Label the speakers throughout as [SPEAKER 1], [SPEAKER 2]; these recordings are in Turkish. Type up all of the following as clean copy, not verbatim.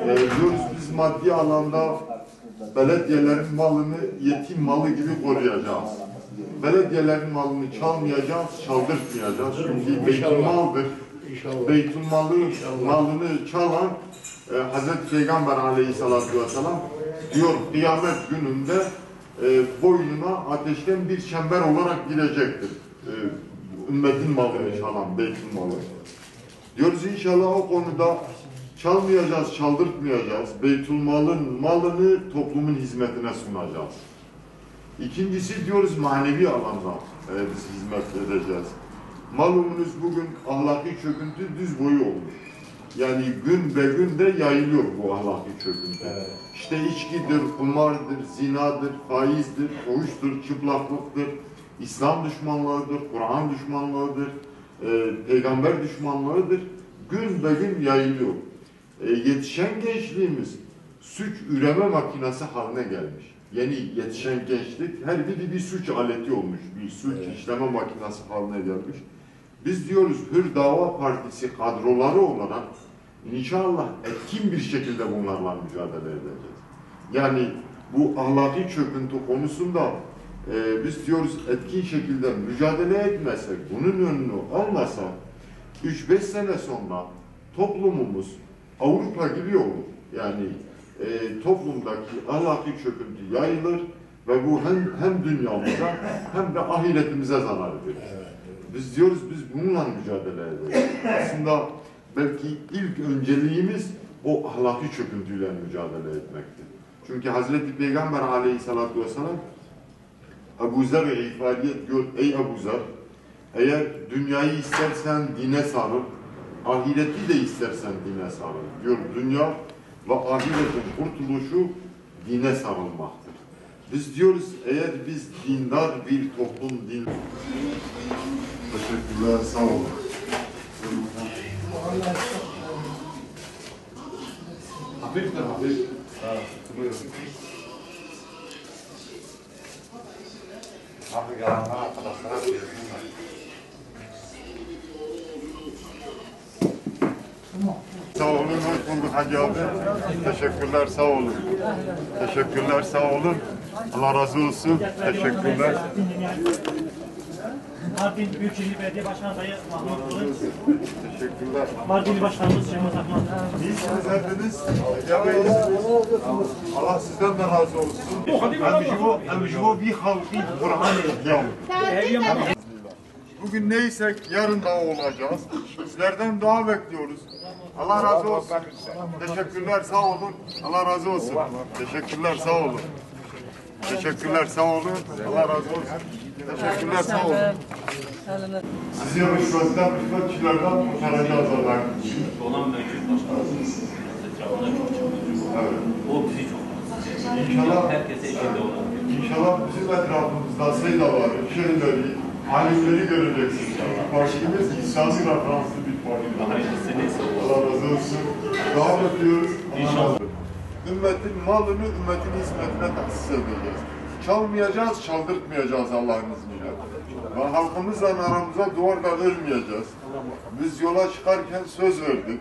[SPEAKER 1] Diyoruz biz maddi alanda belediyelerin malını yetim malı gibi koruyacağız. Belediyelerin malını çalmayacağız, çaldırtmayacağız. Çünkü beytülmaldır. Malını çalan Hazreti Peygamber Aleyhisselatü Vesselam diyor kıyamet gününde boynuna ateşten bir çember olarak girecektir. Ümmetin malını çalan beytülmalı. Diyoruz inşallah o konuda çalmayacağız, çaldırtmayacağız. Beytülmalın malını toplumun hizmetine sunacağız. İkincisi diyoruz manevi alanda biz hizmet edeceğiz. Malumunuz bugün ahlaki çöküntü düz boyu olmuş. Yani gün be gün de yayılıyor bu ahlaki çöküntü. Evet. İşte içkidir, kumardır, zinadır, faizdir, fuhuştur, çıplaklıktır, İslam düşmanlığıdır, Kur'an düşmanlığıdır, peygamber düşmanlığıdır. Gün be gün yayılıyor. Yetişen gençliğimiz suç üreme makinesi haline gelmiş. Yeni yetişen gençlik her biri bir suç aleti olmuş, bir suç işleme makinesi haline gelmiş. Biz diyoruz Hür Dava Partisi kadroları olarak inşallah etkin bir şekilde bunlarla mücadele edeceğiz. Yani bu ahlaki çöküntü konusunda biz diyoruz etkin şekilde mücadele etmesek, bunun önünü almasak 3-5 sene sonra toplumumuz Avrupa gibi olur. Yani toplumdaki ahlaki çöküntü yayılır ve bu hem dünyamıza hem de ahiretimize zarar verir. Biz diyoruz biz bununla mücadele edeceğiz. Aslında belki ilk önceliğimiz o ahlaki çöküntüyle mücadele etmektir. Çünkü Hazreti Peygamber Aleyhisselatü Vesselam Ebu Zer'e ifadiyet diyor, ey Ebu Zer, eğer dünyayı istersen dine sarıl, ahireti de istersen dine sarıl diyor. Dünya ve ahiretin kurtuluşu dine sarılmaktır. Biz diyoruz eğer biz dindar bir toplum Teşekkürler, sağ olun. Hafiftir, hafif. Buyurun. Hafif yalanlar arkadaşlara söylüyorlar. Sağ olun, hoş bulduk Hacı abi. Teşekkürler, sağ olun. Teşekkürler, sağ olun. Allah razı olsun. Teşekkürler.
[SPEAKER 2] Mardin Büyükşehir Belediye Başkanı Sayı Mahmut Kılıç.
[SPEAKER 1] Teşekkürler.
[SPEAKER 2] Mardin Başkanımız Cemil Akman.
[SPEAKER 1] İyisiniz hepiniz. Allah sizden de razı olsun. Emjivo bir halkı Kur'an. Bugün neysek yarın da olacağız. Sizlerden dua bekliyoruz. Allah razı olsun. Teşekkürler, sağ olun. Allah razı olsun. Teşekkürler, sağ olun. Teşekkürler, sağ olun. Allah razı olsun. Teşekkürler, sağ olun. Sizi rüşvetten, rüşvetçilerden kurtaracağız Allah'ın için.
[SPEAKER 3] Olan mevcut başkanımız.
[SPEAKER 1] Evet.
[SPEAKER 3] O bizi çok.
[SPEAKER 1] İnşallah,
[SPEAKER 3] herkese eşit olan.
[SPEAKER 1] İnşallah bizim etrafımızda seydaları, şeyleri, alimleri göreceksiniz. Partimiz İslami referanslı bir parti. Allah razı olsun. Daha bekliyoruz. İnşallah. Ümmetin malını ümmetin hizmetine tahsis edeceğiz. Çalmayacağız, çaldırtmayacağız Allah'ın izniyle. Ve halkımızla aramıza duvar da örmeyeceğiz. Biz yola çıkarken söz verdik.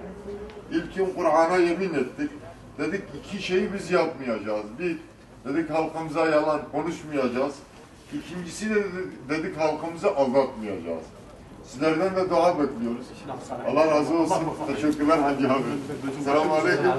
[SPEAKER 1] İlkin Kur'an'a yemin ettik. Dedik iki şeyi biz yapmayacağız. Bir, dedik halkımıza yalan konuşmayacağız. İkincisi de dedik halkımızı aldatmayacağız. Sizlerden de dua bekliyoruz. Allah razı olsun. Teşekkürler Hacı abi. Selamünaleyküm.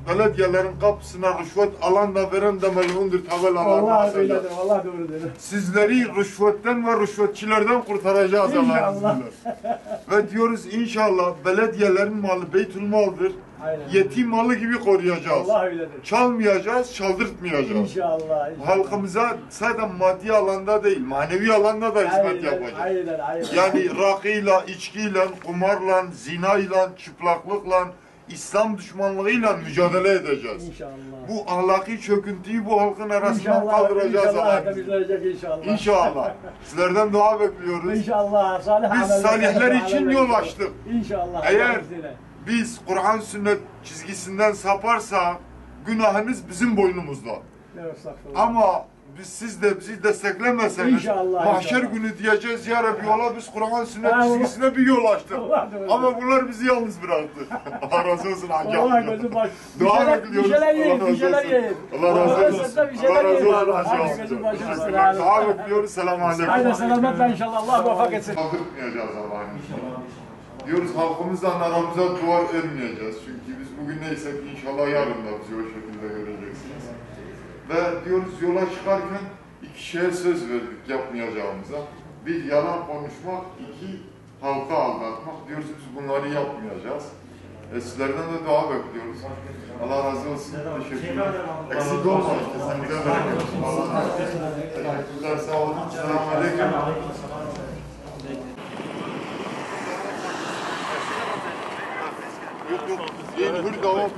[SPEAKER 1] Belediyelerin kapısına rüşvet alan da veren de melundur tabelalarına.
[SPEAKER 2] Allah öyledir, Allah doğrudur.
[SPEAKER 1] Sizleri rüşvetten ve rüşvetçilerden kurtaracağız Allah'ın izniyle. Ve diyoruz inşallah belediyelerin malı beytülmaldır.
[SPEAKER 2] Aynen.
[SPEAKER 1] Yetim malı gibi koruyacağız.
[SPEAKER 2] Allah öyledir.
[SPEAKER 1] Çalmayacağız, çaldırtmayacağız.
[SPEAKER 2] İnşallah.
[SPEAKER 1] Halkımıza sadece maddi alanda değil, manevi alanda da hizmet yapacağız.
[SPEAKER 2] Aynen.
[SPEAKER 1] Yani rakıyla, içkiyle, kumarla, zinayla, çıplaklıkla, İslam düşmanlığıyla mücadele edeceğiz.
[SPEAKER 2] İnşallah.
[SPEAKER 1] Bu ahlaki çöküntüyü bu halkın arasından kaldıracağız Allah'ın izniyle.
[SPEAKER 2] İnşallah.
[SPEAKER 1] İnşallah. Sizlerden dua bekliyoruz.
[SPEAKER 2] İnşallah.
[SPEAKER 1] Biz salihler için yol açtık.
[SPEAKER 2] İnşallah.
[SPEAKER 1] Eğer biz Kur'an sünnet çizgisinden saparsa günahımız bizim boynumuzda. Ama siz de bizi desteklemeseniz
[SPEAKER 2] İnşallah,
[SPEAKER 1] mahşer
[SPEAKER 2] inşallah.
[SPEAKER 1] günü diyeceğiz ya Rabbi Allah biz Kur'an sünnet
[SPEAKER 2] Allah.
[SPEAKER 1] çizgisine bir yol açtık.
[SPEAKER 2] Allah doğru.
[SPEAKER 1] Ama bunlar bizi yalnız bıraktı. Allah razı olsun Hacı
[SPEAKER 2] Allah
[SPEAKER 1] amca.
[SPEAKER 2] gözüm baş.
[SPEAKER 1] Dua
[SPEAKER 2] Bir
[SPEAKER 1] bekliyoruz.
[SPEAKER 2] şeyler yiyin,
[SPEAKER 1] Allah
[SPEAKER 2] bir
[SPEAKER 1] razı
[SPEAKER 2] şeyler
[SPEAKER 1] olsun.
[SPEAKER 2] yiyin.
[SPEAKER 1] Allah razı olsun.
[SPEAKER 2] Bir şeyler
[SPEAKER 1] Allah razı
[SPEAKER 2] yiyin.
[SPEAKER 1] olsun Hacı
[SPEAKER 2] Hadi gözüm
[SPEAKER 1] amca.
[SPEAKER 2] başınızın
[SPEAKER 1] Dua bekliyoruz. Selamun aleyküm.
[SPEAKER 2] Haydi selametle inşallah. Allah muvaffak etsin.
[SPEAKER 1] Kaldırmayacağız Allah'ın inşallah. Diyoruz halkımızdan aramıza dua etmeyeceğiz. Çünkü biz bugün neysek inşallah yarın da bizi o şekilde göreceksiniz. Ve diyoruz yola çıkarken iki şeye söz verdik yapmayacağımıza. Bir yalan konuşmak, iki halka aldatmak. Diyoruz biz bunları yapmayacağız. Sizlerden de dua bekliyoruz. Allah razı olsun. Teşekkürler. Eksik olmayın. Kesinlikle bekliyoruz. Allah razı olsun. Teşekkürler. Sağ olun. Selamun aleyküm. Yok yok. Yeni hür dava